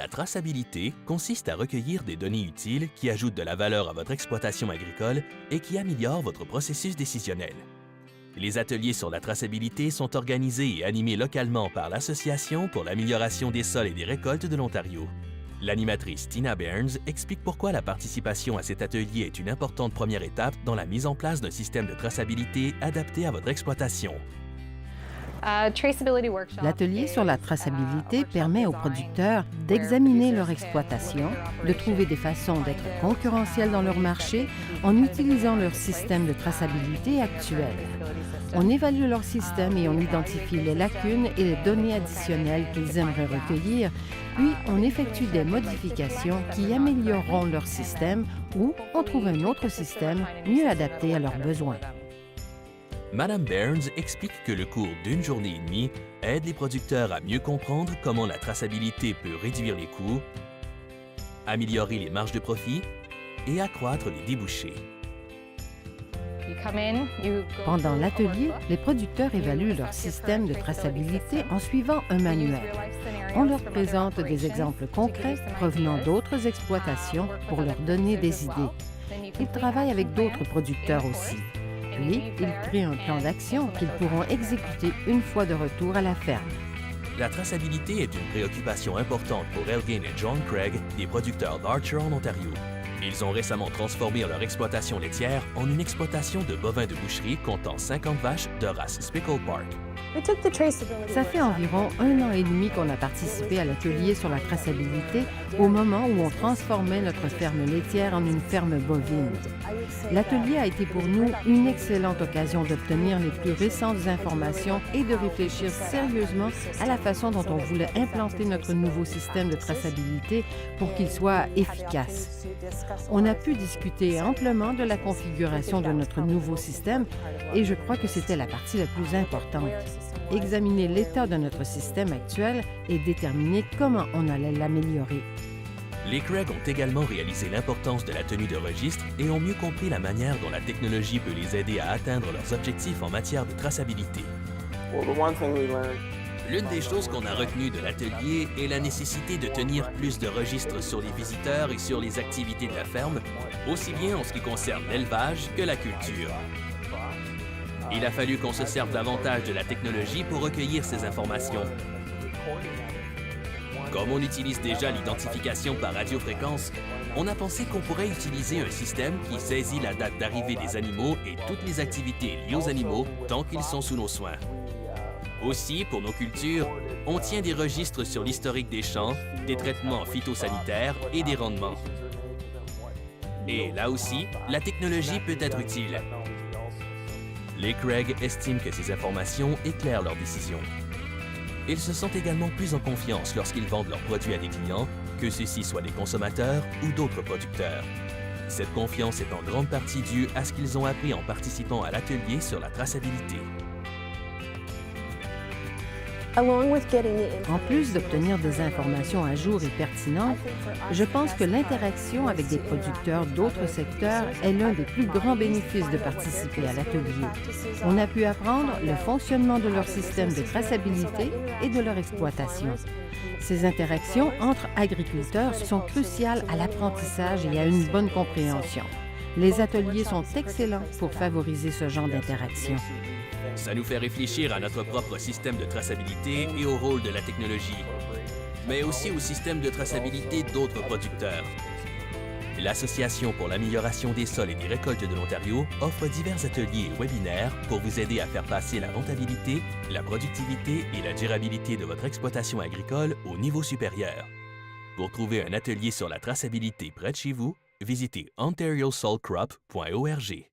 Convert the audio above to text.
La traçabilité consiste à recueillir des données utiles qui ajoutent de la valeur à votre exploitation agricole et qui améliorent votre processus décisionnel. Les ateliers sur la traçabilité sont organisés et animés localement par l'Association pour l'amélioration des sols et des récoltes de l'Ontario. L'animatrice Tina Burns explique pourquoi la participation à cet atelier est une importante première étape dans la mise en place d'un système de traçabilité adapté à votre exploitation. L'atelier sur la traçabilité permet aux producteurs d'examiner leur exploitation, de trouver des façons d'être concurrentiels dans leur marché en utilisant leur système de traçabilité actuel. On évalue leur système et on identifie les lacunes et les données additionnelles qu'ils aimeraient recueillir, puis on effectue des modifications qui amélioreront leur système ou on trouve un autre système mieux adapté à leurs besoins. Madame Burns explique que le cours d'une journée et demie aide les producteurs à mieux comprendre comment la traçabilité peut réduire les coûts, améliorer les marges de profit et accroître les débouchés. Pendant l'atelier, les producteurs évaluent leur système de traçabilité en suivant un manuel. On leur présente des exemples concrets provenant d'autres exploitations pour leur donner des idées. Ils travaillent avec d'autres producteurs aussi. Puis, ils créent un plan d'action qu'ils pourront exécuter une fois de retour à la ferme. La traçabilité est une préoccupation importante pour Elgin et John Craig, des producteurs d'Archer en Ontario. Ils ont récemment transformé leur exploitation laitière en une exploitation de bovins de boucherie comptant 50 vaches de race Spickle Park. Ça fait environ 1 an et demi qu'on a participé à l'atelier sur la traçabilité au moment où on transformait notre ferme laitière en une ferme bovine. L'atelier a été pour nous une excellente occasion d'obtenir les plus récentes informations et de réfléchir sérieusement à la façon dont on voulait implanter notre nouveau système de traçabilité pour qu'il soit efficace. On a pu discuter amplement de la configuration de notre nouveau système et je crois que c'était la partie la plus importante. Examiner l'état de notre système actuel et déterminer comment on allait l'améliorer. Les Craig ont également réalisé l'importance de la tenue de registre et ont mieux compris la manière dont la technologie peut les aider à atteindre leurs objectifs en matière de traçabilité. L'une des choses qu'on a retenues de l'atelier est la nécessité de tenir plus de registres sur les visiteurs et sur les activités de la ferme, aussi bien en ce qui concerne l'élevage que la culture. Il a fallu qu'on se serve davantage de la technologie pour recueillir ces informations. Comme on utilise déjà l'identification par radiofréquence, on a pensé qu'on pourrait utiliser un système qui saisit la date d'arrivée des animaux et toutes les activités liées aux animaux tant qu'ils sont sous nos soins. Aussi, pour nos cultures, on tient des registres sur l'historique des champs, des traitements phytosanitaires et des rendements. Et là aussi, la technologie peut être utile. Les Craig estiment que ces informations éclairent leurs décisions. Ils se sentent également plus en confiance lorsqu'ils vendent leurs produits à des clients, que ceux-ci soient des consommateurs ou d'autres producteurs. Cette confiance est en grande partie due à ce qu'ils ont appris en participant à l'atelier sur la traçabilité. En plus d'obtenir des informations à jour et pertinentes, je pense que l'interaction avec des producteurs d'autres secteurs est l'un des plus grands bénéfices de participer à l'atelier. On a pu apprendre le fonctionnement de leur système de traçabilité et de leur exploitation. Ces interactions entre agriculteurs sont cruciales à l'apprentissage et à une bonne compréhension. Les ateliers sont excellents pour favoriser ce genre d'interaction. Ça nous fait réfléchir à notre propre système de traçabilité et au rôle de la technologie, mais aussi au système de traçabilité d'autres producteurs. L'Association pour l'amélioration des sols et des récoltes de l'Ontario offre divers ateliers et webinaires pour vous aider à faire passer la rentabilité, la productivité et la durabilité de votre exploitation agricole au niveau supérieur. Pour trouver un atelier sur la traçabilité près de chez vous, visitez ontariosoilcrop.org.